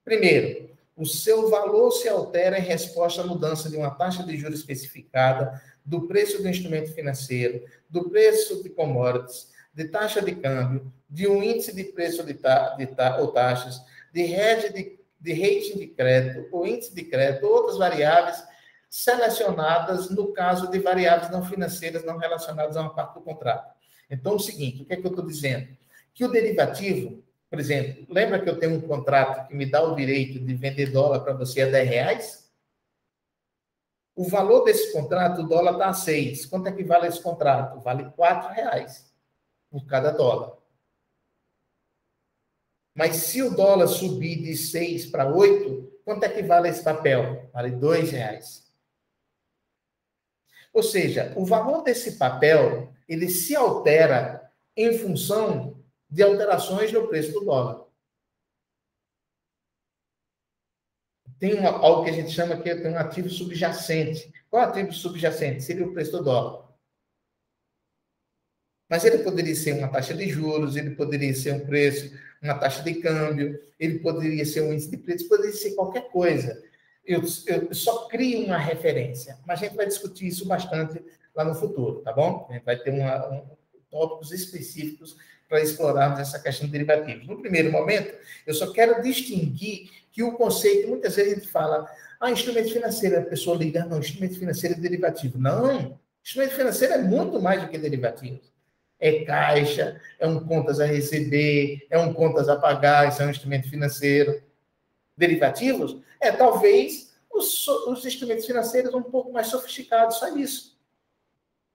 Primeiro, o seu valor se altera em resposta à mudança de uma taxa de juros especificada, do preço do instrumento financeiro, do preço de commodities, de taxa de câmbio, de um índice de preço ou taxas, de rating de crédito, ou índice de crédito, ou outras variáveis selecionadas no caso de variáveis não financeiras não relacionadas a uma parte do contrato. Então, é o seguinte, o que é que eu estou dizendo? Que o derivativo, por exemplo, lembra que eu tenho um contrato que me dá o direito de vender dólar para você a R$10? O valor desse contrato, o dólar está a 6. Quanto é que vale esse contrato? Vale R$4 por cada dólar. Mas se o dólar subir de 6 para 8, quanto é que vale esse papel? Vale R$2. Ou seja, o valor desse papel, ele se altera em função de alterações no preço do dólar. Tem algo que a gente chama que tem um ativo subjacente. Qual é o ativo subjacente? Seria o preço do dólar. Mas ele poderia ser uma taxa de juros, ele poderia ser um preço, uma taxa de câmbio, ele poderia ser um índice de preço, poderia ser qualquer coisa. Eu só crio uma referência, mas a gente vai discutir isso bastante lá no futuro, tá bom? A gente vai ter tópicos específicos para explorarmos essa questão de derivativos. No primeiro momento, eu só quero distinguir que o conceito, muitas vezes a gente fala, instrumento financeiro, a pessoa liga, não, instrumento financeiro é derivativo. Não, instrumento financeiro é muito mais do que derivativos. É caixa, é um contas a receber, é um contas a pagar, isso é um instrumento financeiro. Derivativos é talvez os instrumentos financeiros um pouco mais sofisticados, só isso.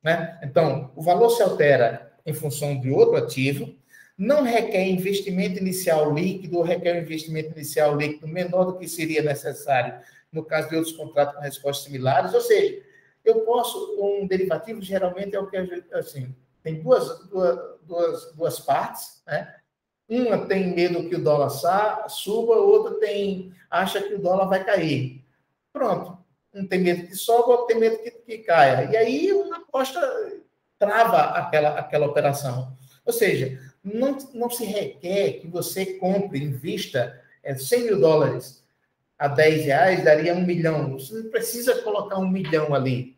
Né? Então, o valor se altera em função de outro ativo, não requer investimento inicial líquido, ou requer um investimento inicial líquido menor do que seria necessário no caso de outros contratos com respostas similares, ou seja, eu posso, um derivativo geralmente é o que, assim, tem duas partes, né? Uma tem medo que o dólar suba, outra acha que o dólar vai cair. Pronto. Um tem medo que sobe, outro tem medo que caia. E aí uma aposta trava aquela operação. Ou seja, não se requer que você compre, invista 100 mil dólares a 10 reais, daria 1 milhão. Você não precisa colocar 1 milhão ali.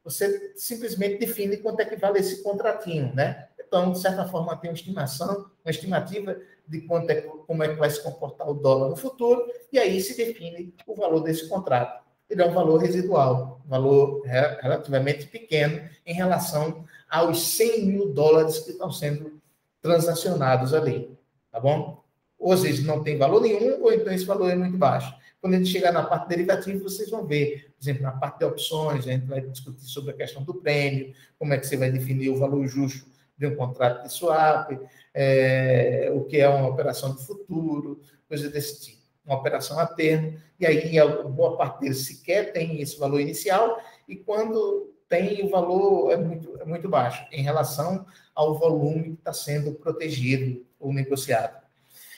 Você simplesmente define quanto é que vale esse contratinho, né? Então, de certa forma, tem uma estimativa de como é que vai se comportar o dólar no futuro, e aí se define o valor desse contrato. Ele é um valor residual, um valor relativamente pequeno em relação aos 100 mil dólares que estão sendo transacionados ali, tá bom? Ou às vezes não tem valor nenhum, ou então esse valor é muito baixo. Quando a gente chegar na parte derivativa, vocês vão ver, por exemplo, na parte de opções, a gente vai discutir sobre a questão do prêmio, como é que você vai definir o valor justo de um contrato de swap, o que é uma operação de futuro, coisa desse tipo, uma operação a termo, e aí a boa parte deles sequer tem esse valor inicial, e quando tem, o valor é muito baixo em relação ao volume que está sendo protegido ou negociado.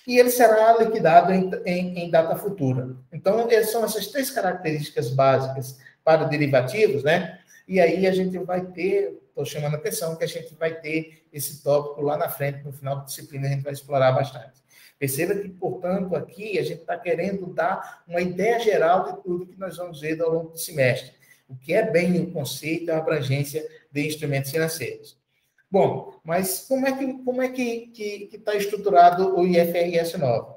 E ele será liquidado em data futura. Então, são essas 3 características básicas para derivativos, né? E aí a gente vai ter, estou chamando a atenção, que a gente vai ter esse tópico lá na frente, no final da disciplina, a gente vai explorar bastante. Perceba que, portanto, aqui a gente está querendo dar uma ideia geral de tudo que nós vamos ver ao longo do semestre. O que é bem o conceito e a abrangência de instrumentos financeiros. Bom, mas como é que está estruturado o IFRS 9?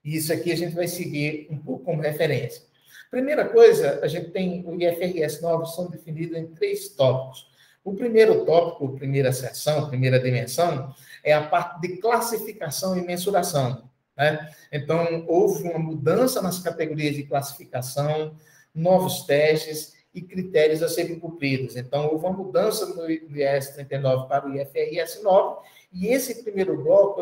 Isso aqui a gente vai seguir um pouco como referência. Primeira coisa, a gente tem o IFRS 9 são definidos em 3 tópicos. O primeiro tópico, primeira seção, primeira dimensão, é a parte de classificação e mensuração, né? Então, houve uma mudança nas categorias de classificação, novos testes e critérios a serem cumpridos. Então, houve uma mudança do IAS 39 para o IFRS 9, e esse primeiro bloco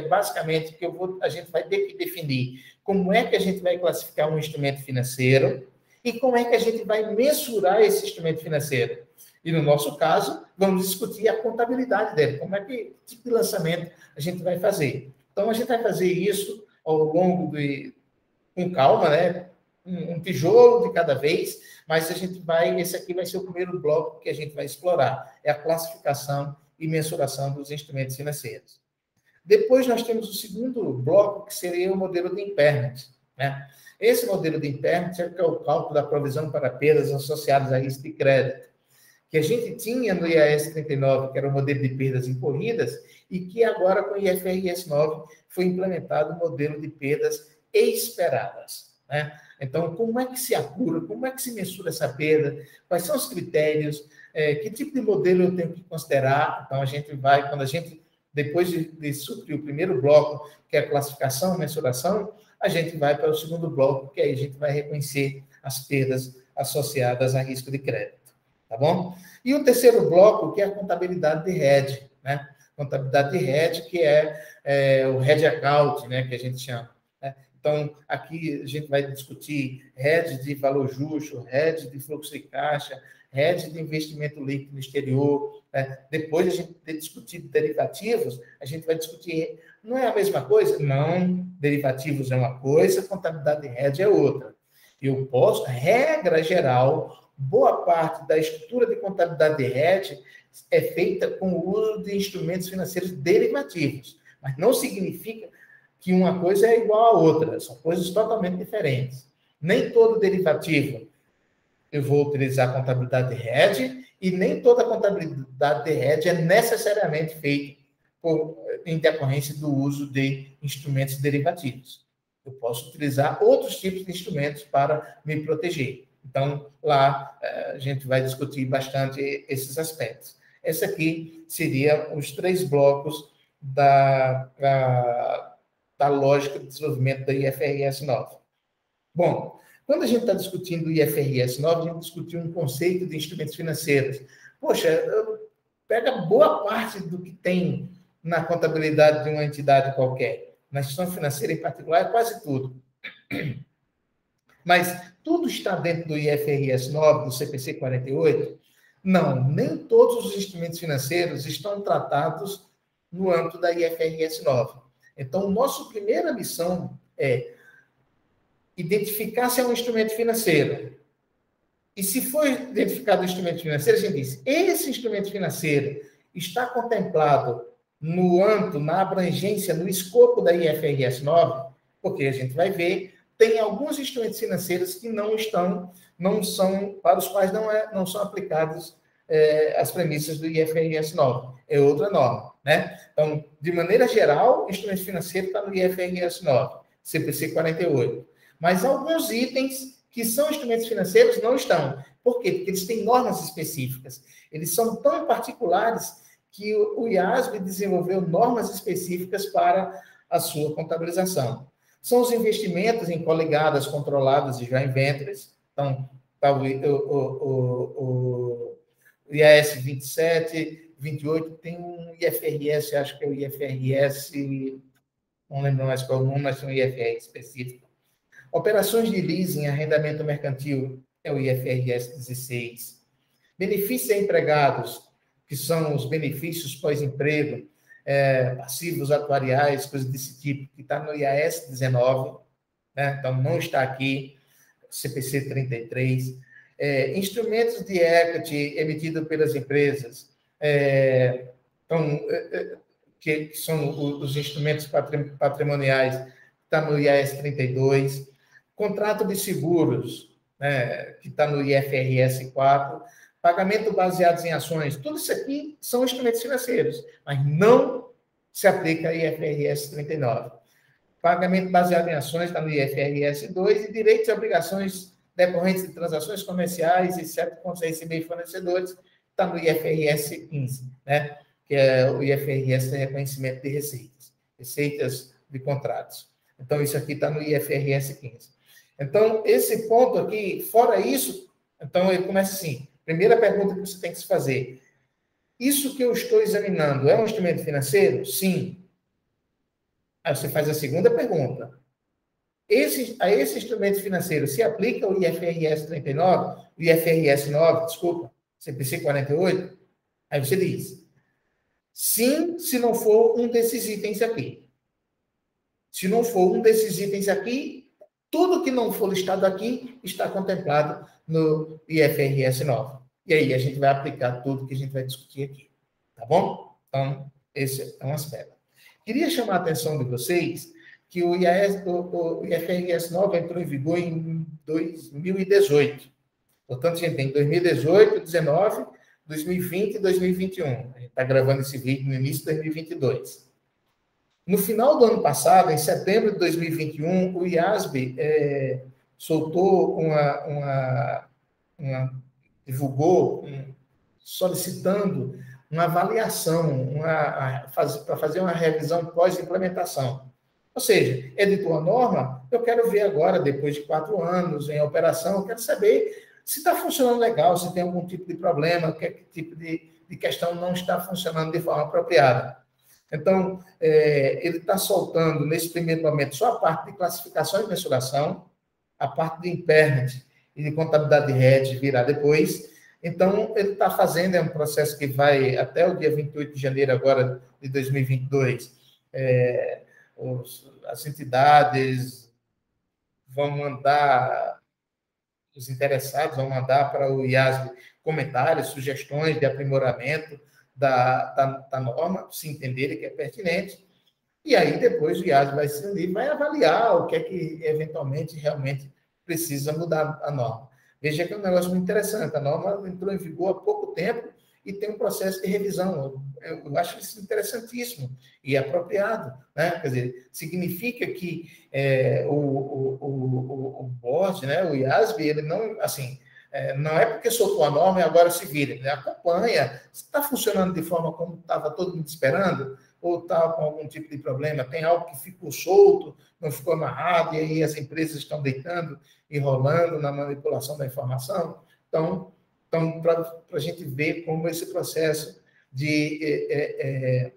basicamente que a gente vai ter que definir como é que a gente vai classificar um instrumento financeiro e como é que a gente vai mensurar esse instrumento financeiro. E, no nosso caso, vamos discutir a contabilidade dele, como é que tipo de lançamento a gente vai fazer. Então, a gente vai fazer isso ao longo com calma, né? Um tijolo de cada vez, mas esse aqui vai ser o primeiro bloco que a gente vai explorar, é a classificação e mensuração dos instrumentos financeiros. Depois nós temos o segundo bloco, que seria o modelo de impairment, né? Esse modelo de impairment é o cálculo da provisão para perdas associadas a risco de crédito, que a gente tinha no IAS 39, que era o modelo de perdas incorridas, e que agora com o IFRS 9 foi implementado o modelo de perdas esperadas, né? Então, como é que se apura, como é que se mensura essa perda, quais são os critérios, que tipo de modelo eu tenho que considerar? Então, depois de suprir o primeiro bloco, que é a classificação, mensuração, a gente vai para o segundo bloco, que aí a gente vai reconhecer as perdas associadas a risco de crédito, tá bom? E o terceiro bloco, que é a contabilidade de hedge, né? Contabilidade de hedge, que é o hedge account, né, que a gente chama. Então, aqui a gente vai discutir hedge de valor justo, hedge de fluxo de caixa, hedge de investimento líquido no exterior. Né? Depois de a gente ter discutido derivativos, a gente vai discutir, não é a mesma coisa? Não, derivativos é uma coisa, contabilidade de hedge é outra. Eu posso, regra geral, boa parte da estrutura de contabilidade de hedge é feita com o uso de instrumentos financeiros derivativos, mas não significa que uma coisa é igual à outra, são coisas totalmente diferentes. Nem todo derivativo eu vou utilizar contabilidade de hedge, e nem toda contabilidade de hedge é necessariamente feita em decorrência do uso de instrumentos derivativos. Eu posso utilizar outros tipos de instrumentos para me proteger. Então, lá a gente vai discutir bastante esses aspectos. Esse aqui seria os 3 blocos da lógica de desenvolvimento da IFRS 9. Bom, quando a gente está discutindo o IFRS 9, a gente discutiu um conceito de instrumentos financeiros. Poxa, pega boa parte do que tem na contabilidade de uma entidade qualquer. Na instituição financeira, em particular, é quase tudo. Mas tudo está dentro do IFRS 9, do CPC 48? Não, nem todos os instrumentos financeiros estão tratados no âmbito da IFRS 9. Então, nossa primeira missão é identificar se é um instrumento financeiro. E se for identificado o instrumento financeiro, a gente diz, esse instrumento financeiro está contemplado no âmbito, na abrangência, no escopo da IFRS 9, porque a gente vai ver, tem alguns instrumentos financeiros que não são, para os quais não são aplicados as premissas do IFRS 9. É outra norma, né? Então, de maneira geral, o instrumento financeiro está no IFRS 9, CPC 48. Mas alguns itens que são instrumentos financeiros não estão. Por quê? Porque eles têm normas específicas. Eles são tão particulares que o IASB desenvolveu normas específicas para a sua contabilização. São os investimentos em coligadas controladas e joint ventures. Então, tá o IAS 27, 28, tem um IFRS, acho que é o IFRS, não lembro mais qual é o nome, mas tem um IFRS específico. Operações de leasing, arrendamento mercantil, é o IFRS 16. Benefícios a empregados, que são os benefícios pós-emprego, passivos atuariais, coisas desse tipo, que está no IAS 19, né? Então não está aqui, CPC 33. Instrumentos de equity emitidos pelas empresas, que são os instrumentos patrimoniais, está no IAS 32. Contrato de seguros, né, que está no IFRS 4. Pagamento baseados em ações, tudo isso aqui são instrumentos financeiros, mas não se aplica a IFRS 39. Pagamento baseado em ações está no IFRS 2 e direitos e obrigações decorrentes de transações comerciais e certos pontos a receber fornecedores está no IFRS 15, né? Que é o IFRS de reconhecimento de receitas de contratos. Então, isso aqui está no IFRS 15. Então, esse ponto aqui, fora isso, então ele começa assim, primeira pergunta que você tem que se fazer, isso que eu estou examinando é um instrumento financeiro? Sim. Aí você faz a segunda pergunta. A esse instrumento financeiro se aplica o IFRS 39, o IFRS 9, desculpa, CPC 48? Aí você diz, sim, se não for um desses itens aqui. Se não for um desses itens aqui, tudo que não for listado aqui está contemplado no IFRS 9. E aí a gente vai aplicar tudo que a gente vai discutir aqui. Tá bom? Então, esse é um aspecto. Queria chamar a atenção de vocês que o IFRS 9 entrou em vigor em 2018. Portanto, a gente tem 2018, 2019, 2020 e 2021. A gente está gravando esse vídeo no início de 2022. No final do ano passado, em setembro de 2021, o IASB soltou divulgou, solicitando uma avaliação para fazer uma revisão pós-implementação. Ou seja, editou a norma, eu quero ver agora, depois de 4 anos em operação, eu quero saber se está funcionando legal, se tem algum tipo de problema, que tipo de questão não está funcionando de forma apropriada. Então, ele está soltando, nesse primeiro momento, só a parte de classificação e mensuração, a parte de impairment e de contabilidade de hedge virá depois. Então, ele está fazendo, é um processo que vai até o dia 28 de janeiro agora de 2022. As entidades vão mandar, os interessados vão mandar para o IASB comentários, sugestões de aprimoramento da norma, se entenderem que é pertinente, e aí depois o IASB vai se unir, vai avaliar o que é que eventualmente realmente precisa mudar a norma. Veja que é um negócio muito interessante, a norma entrou em vigor há pouco tempo e tem um processo de revisão. Eu acho isso interessantíssimo e apropriado, né? Quer dizer, significa que o board, né, o IASB, ele não, assim, não é porque soltou a norma e agora se vira, ele acompanha, está funcionando de forma como estava todo mundo esperando, ou está com algum tipo de problema, tem algo que ficou solto, não ficou amarrado, e aí as empresas estão deitando e rolando na manipulação da informação. Então para a gente ver como esse processo de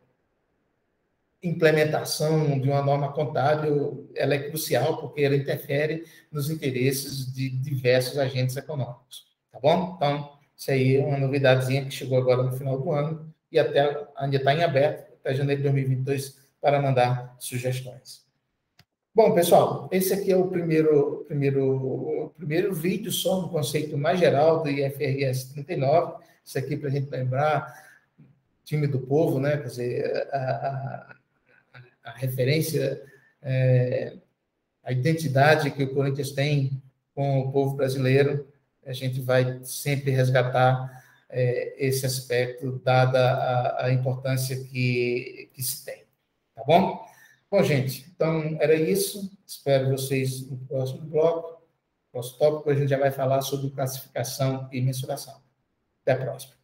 implementação de uma norma contábil, ela é crucial, porque ela interfere nos interesses de diversos agentes econômicos, tá bom? Então, isso aí é uma novidadezinha que chegou agora no final do ano, e ainda está em aberto, até janeiro de 2022, para mandar sugestões. Bom, pessoal, esse aqui é o primeiro vídeo só no conceito mais geral do IFRS 39. Isso aqui para a gente lembrar, time do povo, né? Quer dizer, a referência, a identidade que o Corinthians tem com o povo brasileiro, a gente vai sempre resgatar esse aspecto, dada a importância que se tem. Tá bom? Bom, gente, então era isso. Espero vocês no próximo bloco. Próximo tópico, a gente já vai falar sobre classificação e mensuração. Até a próxima.